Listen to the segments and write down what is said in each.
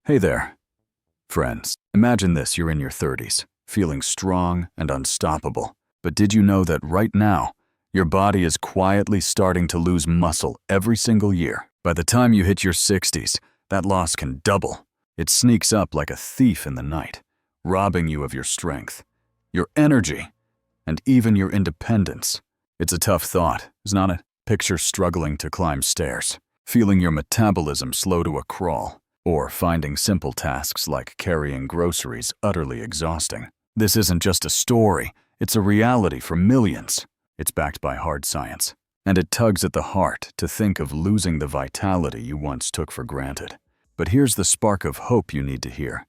Hey there, friends. Imagine this, you're in your 30s, feeling strong and unstoppable. But did you know that right now, your body is quietly starting to lose muscle every single year? By the time you hit your 60s, that loss can double. It sneaks up like a thief in the night, robbing you of your strength, your energy, and even your independence. It's a tough thought, is not it? Picture struggling to climb stairs, feeling your metabolism slow to a crawl, or finding simple tasks like carrying groceries utterly exhausting. This isn't just a story, it's a reality for millions. It's backed by hard science, and it tugs at the heart to think of losing the vitality you once took for granted. But here's the spark of hope you need to hear.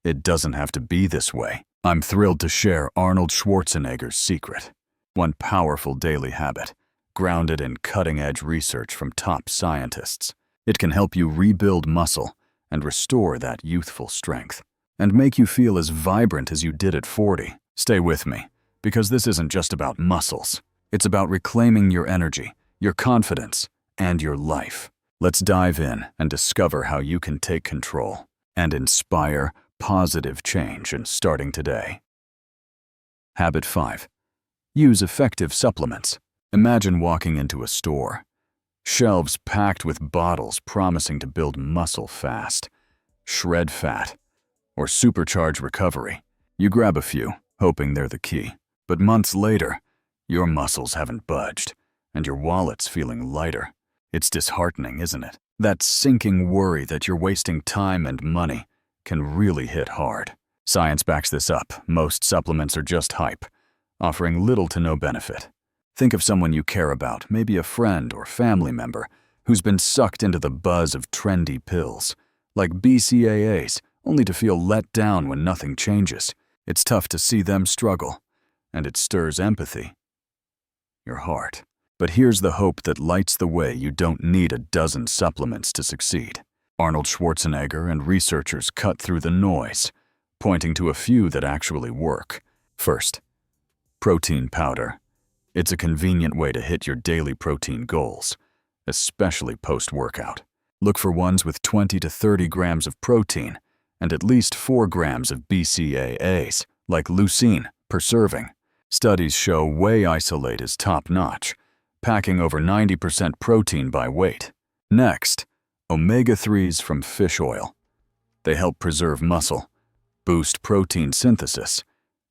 It doesn't have to be this way. I'm thrilled to share Arnold Schwarzenegger's secret. One powerful daily habit, grounded in cutting-edge research from top scientists. It can help you rebuild muscle and restore that youthful strength, and make you feel as vibrant as you did at 40. Stay with me, because this isn't just about muscles. It's about reclaiming your energy, your confidence, and your life. Let's dive in and discover how you can take control and inspire positive change starting today. Habit 5. Use effective supplements. Imagine walking into a store. Shelves packed with bottles promising to build muscle fast, shred fat, or supercharge recovery. You grab a few, hoping they're the key. But months later, your muscles haven't budged, and your wallet's feeling lighter. It's disheartening, isn't it? That sinking worry that you're wasting time and money can really hit hard. Science backs this up. Most supplements are just hype, offering little to no benefit. Think of someone you care about, maybe a friend or family member, who's been sucked into the buzz of trendy pills, like BCAAs, only to feel let down when nothing changes. It's tough to see them struggle, and it stirs empathy. Your heart. But here's the hope that lights the way. You don't need a dozen supplements to succeed. Arnold Schwarzenegger and researchers cut through the noise, pointing to a few that actually work. First, protein powder. It's a convenient way to hit your daily protein goals, especially post-workout. Look for ones with 20 to 30 grams of protein and at least 4 grams of BCAAs, like leucine, per serving. Studies show whey isolate is top-notch, packing over 90% protein by weight. Next, omega-3s from fish oil. They help preserve muscle, boost protein synthesis,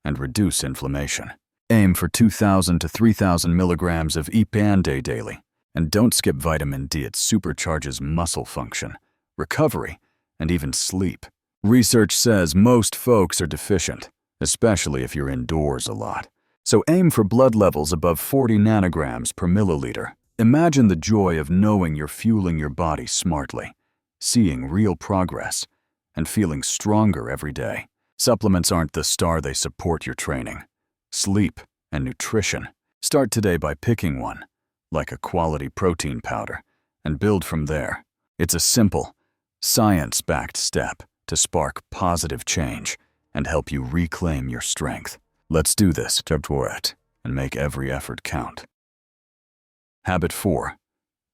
and reduce inflammation. Aim for 2,000 to 3,000 milligrams of EPA daily. And don't skip vitamin D. It supercharges muscle function, recovery, and even sleep. Research says most folks are deficient, especially if you're indoors a lot. So aim for blood levels above 40 nanograms per milliliter. Imagine the joy of knowing you're fueling your body smartly, seeing real progress, and feeling stronger every day. Supplements aren't the star, they support your training, sleep, and nutrition. Start today by picking one, like a quality protein powder, and build from there. It's a simple, science-backed step to spark positive change and help you reclaim your strength. Let's do this, and make every effort count. Habit 4.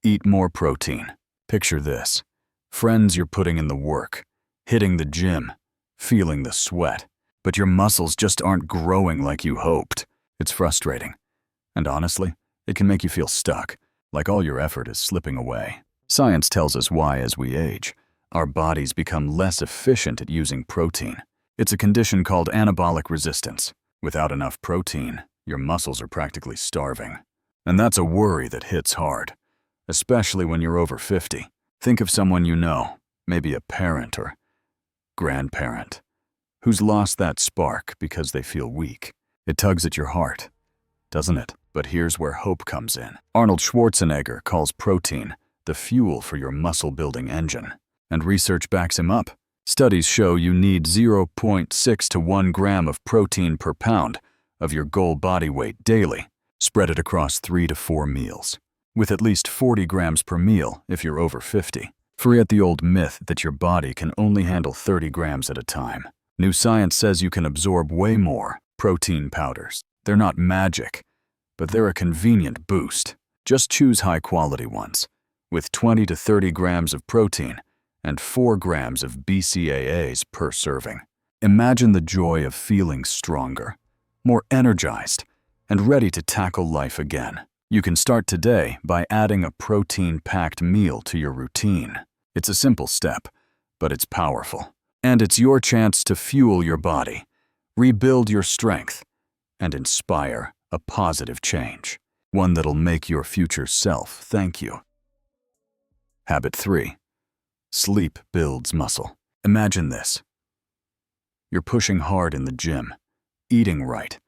Eat more protein. Picture this. Friends, you're putting in the work, hitting the gym, feeling the sweat, but your muscles just aren't growing like you hoped. It's frustrating. And honestly, it can make you feel stuck, like all your effort is slipping away. Science tells us why as we age, our bodies become less efficient at using protein. It's a condition called anabolic resistance. Without enough protein, your muscles are practically starving. And that's a worry that hits hard, especially when you're over 50. Think of someone you know, maybe a parent or grandparent, who's lost that spark because they feel weak. It tugs at your heart, doesn't it? But here's where hope comes in. Arnold Schwarzenegger calls protein the fuel for your muscle-building engine, and research backs him up. Studies show you need 0.6 to 1 gram of protein per pound of your goal body weight daily. Spread it across 3 to 4 meals, with at least 40 grams per meal if you're over 50. Forget the old myth that your body can only handle 30 grams at a time. New science says you can absorb way more. Protein powders. They're not magic, but they're a convenient boost. Just choose high-quality ones, with 20 to 30 grams of protein and 4 grams of BCAAs per serving. Imagine the joy of feeling stronger, more energized, and ready to tackle life again. You can start today by adding a protein-packed meal to your routine. It's a simple step, but it's powerful. And it's your chance to fuel your body, rebuild your strength, and inspire a positive change, one that'll make your future self thank you. Habit 3. Sleep builds muscle. Imagine this. You're pushing hard in the gym, eating right,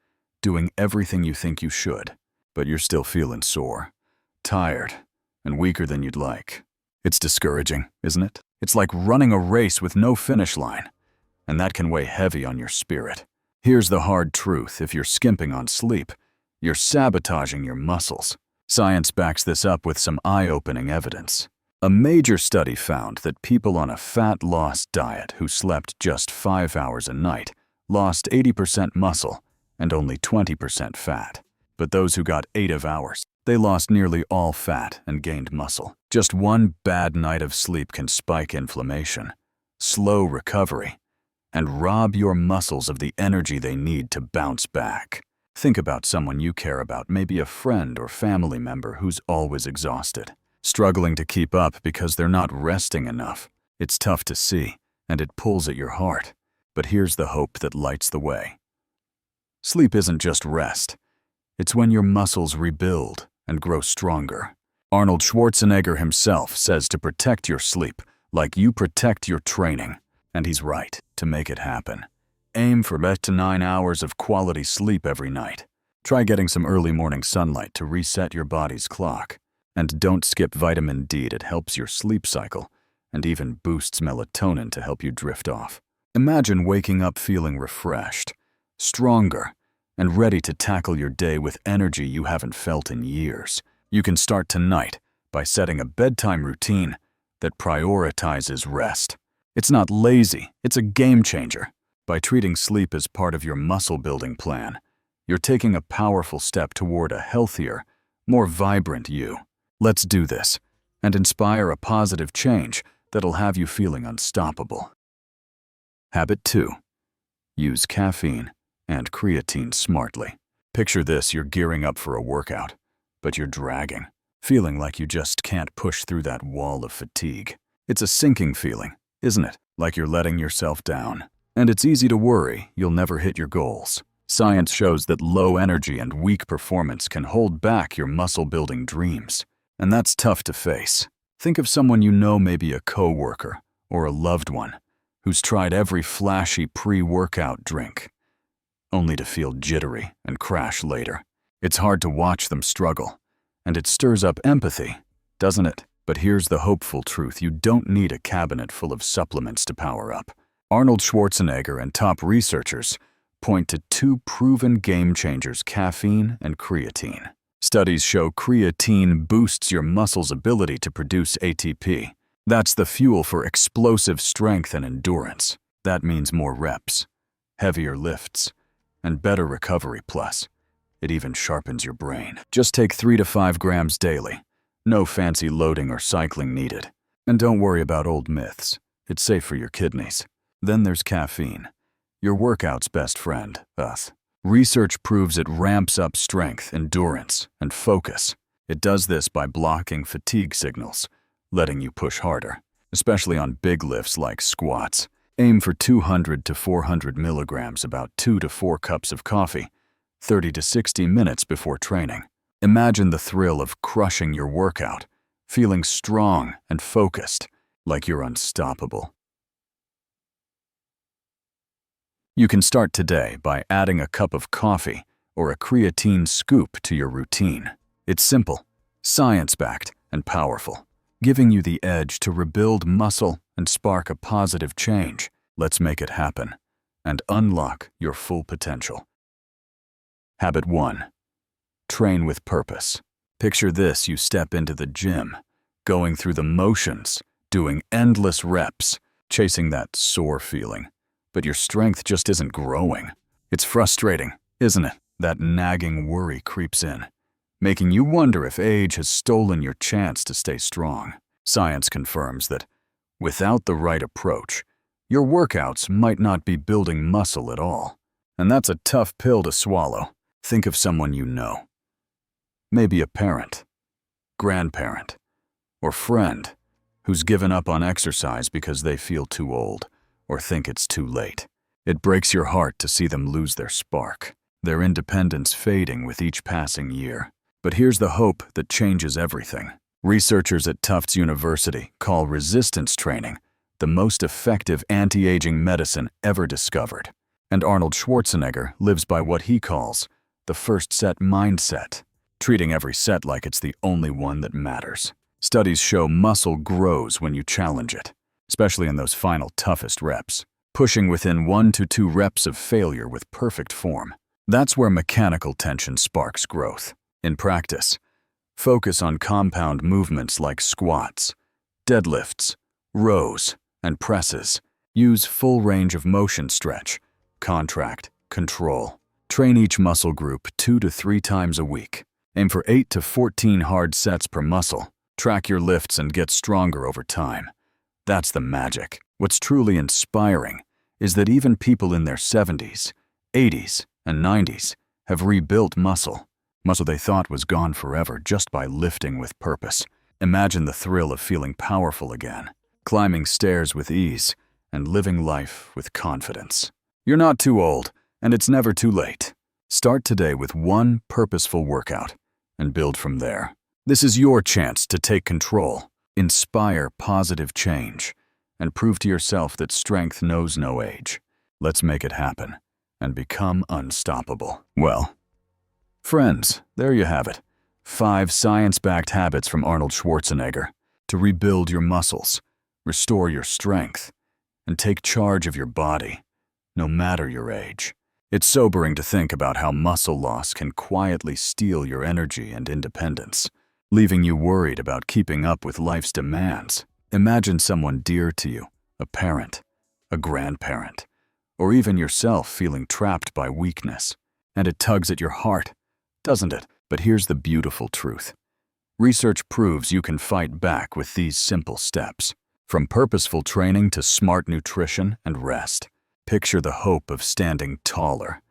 doing everything you think you should, but you're still feeling sore, tired, and weaker than you'd like. It's discouraging, isn't it? It's like running a race with no finish line, and that can weigh heavy on your spirit. Here's the hard truth: if you're skimping on sleep, you're sabotaging your muscles. Science backs this up with some eye-opening evidence. A major study found that people on a fat loss diet who slept just 5 hours a night lost 80% muscle and only 20% fat. But those who got 8 hours, they lost nearly all fat and gained muscle. Just one bad night of sleep can spike inflammation, slow recovery, and rob your muscles of the energy they need to bounce back. Think about someone you care about, maybe a friend or family member who's always exhausted, struggling to keep up because they're not resting enough. It's tough to see, and it pulls at your heart. But here's the hope that lights the way. Sleep isn't just rest. It's when your muscles rebuild and grow stronger. Arnold Schwarzenegger himself says to protect your sleep like you protect your training. And he's right. To make it happen, aim for 8 to 9 hours of quality sleep every night. Try getting some early morning sunlight to reset your body's clock. And don't skip vitamin D. It helps your sleep cycle and even boosts melatonin to help you drift off. Imagine waking up feeling refreshed, stronger, and ready to tackle your day with energy you haven't felt in years. You can start tonight by setting a bedtime routine that prioritizes rest. It's not lazy, it's a game changer. By treating sleep as part of your muscle-building plan, you're taking a powerful step toward a healthier, more vibrant you. Let's do this and inspire a positive change that'll have you feeling unstoppable. Habit 2. Use caffeine and creatine smartly. Picture this: you're gearing up for a workout, but you're dragging, feeling like you just can't push through that wall of fatigue. It's a sinking feeling, isn't it? Like you're letting yourself down. And it's easy to worry you'll never hit your goals. Science shows that low energy and weak performance can hold back your muscle-building dreams. And that's tough to face. Think of someone you know, maybe a coworker or a loved one, who's tried every flashy pre-workout drink, only to feel jittery and crash later. It's hard to watch them struggle, and it stirs up empathy, doesn't it? But here's the hopeful truth: you don't need a cabinet full of supplements to power up. Arnold Schwarzenegger and top researchers point to 2 proven game changers: caffeine and creatine. Studies show creatine boosts your muscles' ability to produce ATP. That's the fuel for explosive strength and endurance. That means more reps, heavier lifts, and better recovery. Plus, it even sharpens your brain. Just take 3 to 5 grams daily. No fancy loading or cycling needed. And don't worry about old myths. It's safe for your kidneys. Then there's caffeine, your workout's best friend, us. Research proves it ramps up strength, endurance, and focus. It does this by blocking fatigue signals, letting you push harder, especially on big lifts like squats. Aim for 200 to 400 milligrams, about 2 to 4 cups of coffee, 30 to 60 minutes before training. Imagine the thrill of crushing your workout, feeling strong and focused, like you're unstoppable. You can start today by adding a cup of coffee or a creatine scoop to your routine. It's simple, science-backed, and powerful, giving you the edge to rebuild muscle and spark a positive change. Let's make it happen and unlock your full potential. Habit 1. Train with purpose. Picture this: you step into the gym, going through the motions, doing endless reps, chasing that sore feeling. But your strength just isn't growing. It's frustrating, isn't it? That nagging worry creeps in, making you wonder if age has stolen your chance to stay strong. Science confirms that Without the right approach, your workouts might not be building muscle at all. And that's a tough pill to swallow. Think of someone you know. Maybe a parent, grandparent, or friend who's given up on exercise because they feel too old or think it's too late. It breaks your heart to see them lose their spark, their independence fading with each passing year. But here's the hope that changes everything. Researchers at Tufts University call resistance training the most effective anti-aging medicine ever discovered. And Arnold Schwarzenegger lives by what he calls the first set mindset, treating every set like it's the only one that matters. Studies show muscle grows when you challenge it, especially in those final toughest reps, pushing within 1 to 2 reps of failure with perfect form. That's where mechanical tension sparks growth. In practice, focus on compound movements like squats, deadlifts, rows, and presses. Use full range of motion stretch, contract, control. Train each muscle group 2 to 3 times a week. Aim for 8 to 14 hard sets per muscle. Track your lifts and get stronger over time. That's the magic. What's truly inspiring is that even people in their 70s, 80s, and 90s have rebuilt muscle they thought was gone forever just by lifting with purpose. Imagine the thrill of feeling powerful again, climbing stairs with ease, and living life with confidence. You're not too old, and it's never too late. Start today with one purposeful workout and build from there. This is your chance to take control, inspire positive change, and prove to yourself that strength knows no age. Let's make it happen and become unstoppable. Well, friends, there you have it. 5 science-backed habits from Arnold Schwarzenegger to rebuild your muscles, restore your strength, and take charge of your body, no matter your age. It's sobering to think about how muscle loss can quietly steal your energy and independence, leaving you worried about keeping up with life's demands. Imagine someone dear to you, a parent, a grandparent, or even yourself feeling trapped by weakness. And it tugs at your heart, doesn't it? But here's the beautiful truth. Research proves you can fight back with these simple steps. From purposeful training to smart nutrition and rest. Picture the hope of standing taller,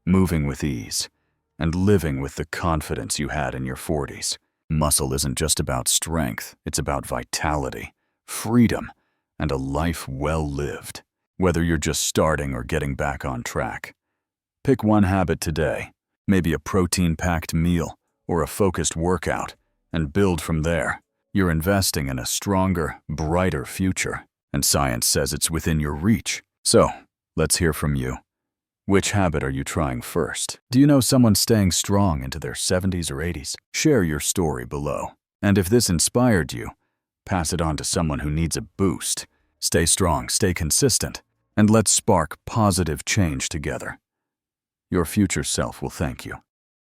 moving with ease, and living with the confidence you had in your 40s. Muscle isn't just about strength, it's about vitality, freedom, and a life well lived. Whether you're just starting or getting back on track. Pick one habit today, maybe a protein-packed meal or a focused workout, and build from there. You're investing in a stronger, brighter future, and science says it's within your reach. So, let's hear from you. Which habit are you trying first? Do you know someone staying strong into their 70s or 80s? Share your story below. And if this inspired you, pass it on to someone who needs a boost. Stay strong, stay consistent, and let's spark positive change together. Your future self will thank you.